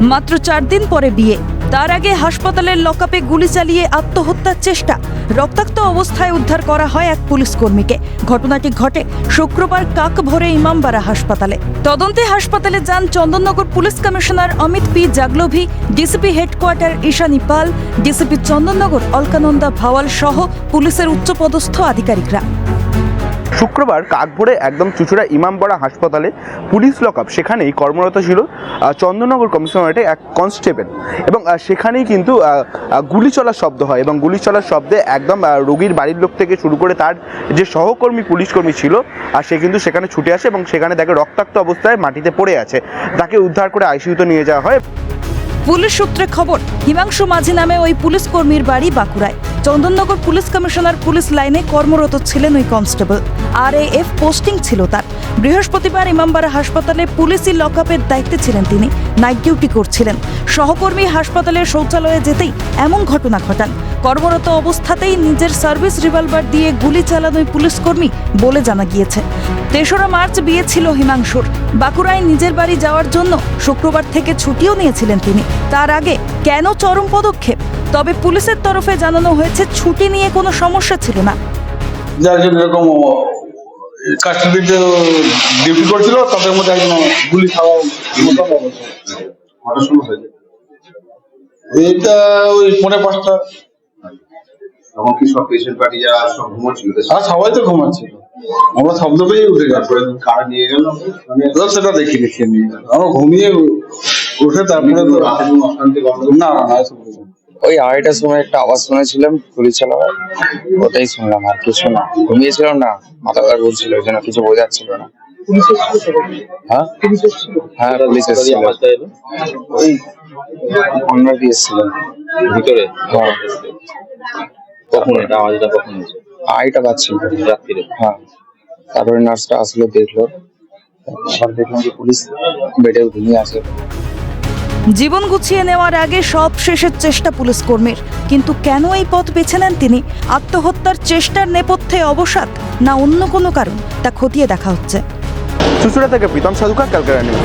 মাত্র 4 দিন পরে বিয়ে, তার আগে হাসপাতালের লকআপে গুলি চালিয়ে আত্মহত্যার চেষ্টা। রক্তাক্ত অবস্থায় উদ্ধার করা হয় এক পুলিশ কর্মীকে। ঘটনাটি ঘটে শুক্রবার কাকভোরে ইমামবাড়া হাসপাতালে। তদন্তে হাসপাতালে যান Chandannagar police commissioner Amit P Jaglovi, DCP headquarter Ishani Pal, DCP Chandannagar Alakananda Bhawal সহ পুলিশের উচ্চপদস্থ আধিকারিকরা। শুক্রবার কাকভোরে একদম চুঁচুড়া ইমামবাড়া হাসপাতালে পুলিশ লকআপ, সেখানেই কর্মরত ছিল চন্দননগর কমিশনারেটে এক কনস্টেবল এবং সেখানেই কিন্তু গুলি চলার শব্দ হয় এবং গুলি চলার শব্দে একদম রোগীর বাড়ির লোক থেকে শুরু করে তার যে সহকর্মী পুলিশকর্মী ছিল সে কিন্তু সেখানে ছুটে আসে এবং সেখানে দেখে রক্তাক্ত অবস্থায় মাটিতে পড়ে আছে। তাকে উদ্ধার করে আইসিইউতে নিয়ে যাওয়া হয়। পুলিশ সূত্রে খবর, হিমাংশু মাঝি নামে ওই পুলিশ কর্মীর বাড়ি বাঁকুড়ায়। চন্দননগর পুলিশ কমিশনার পুলিশ লাইনে কর্মরত ছিলেন ওই কনস্টেবল। RAF পোস্টিং ছিল তার। বৃহস্পতিবার ইমামবাড়া হাসপাতালে পুলিশি লকআপের দায়িত্বে ছিলেন তিনি, নাইট ডিউটি করছিলেন। সহকর্মী হাসপাতালের শৌচালয়ে যেতেই এমন ঘটনা ঘটান। কর্মরত অবস্থাতেই নিজের সার্ভিস রিভলভার দিয়ে গুলি চালান ওই পুলিশ কর্মী বলে জানা গিয়েছে। 3রা মার্চ বিয়ে ছিল হিমাংশুর। বাঁকুড়ায় নিজের বাড়ি যাওয়ার জন্য শুক্রবার থেকে ছুটিও নিয়েছিলেন তিনি। তার আগে কেন চরম পদক্ষেপ? তবে পুলিশের তরফে জানানো হয়েছে ছুটি নিয়ে কোনো সমস্যা ছিল না। যার জন্য এরকম কাস্টডিতে ডিউটি করছিল, তাদের মধ্যে একজন গুলি খাওয়া এটা ওই 5:45। তখন কি সব পেশেন্ট পার্টি যারা সব ঘুমাচ্ছিল? আর সবাই তো ঘুমাচ্ছিল, আমরা শব্দ পেয়ে উঠে গেছি। কার নিয়ে গেল সেটা দেখিয়ে নিয়ে গেল। আমরা ঘুমিয়ে উঠে তারপরে তো অশান্তি গন্ধ না ওই 2:30টার সময় একটা আওয়াজ শুনেছিলাম গুলি চালাবার, ওটাই শুনলাম, আর কিছু না। ঘুমিয়েছিলাম না, মাথা ব্যথা করছিল, ওই জন্য কিছু বোঝাচ্ছিল না। হ্যাঁ পুলিশ এসেছিল, ওই অন্য দিয়ে এসেছিল ভিতরে। হ্যাঁ কখন এটা আওয়াজটা কখন হয়েছে? 2:30 বাজছিল রাত্রিরে। হ্যাঁ, তারপরে নার্সটা আসলো, দেখলো, আবার দেখলাম যে পুলিশ বেডে ঘুমিয়ে আছে। জীবন গুছিয়ে নেওয়ার আগে সব শেষের চেষ্টা পুলিশ কর্মীর। কিন্তু কেন এই পথ বেছে নেন তিনি? আত্মহত্যার চেষ্টার নেপথ্যে অবসাদ না অন্য কোনো কারণ, তা খতিয়ে দেখা হচ্ছে। চুঁচুড়া থেকে প্রীতম সাধুকা, ক্যালকাটা নিউজ।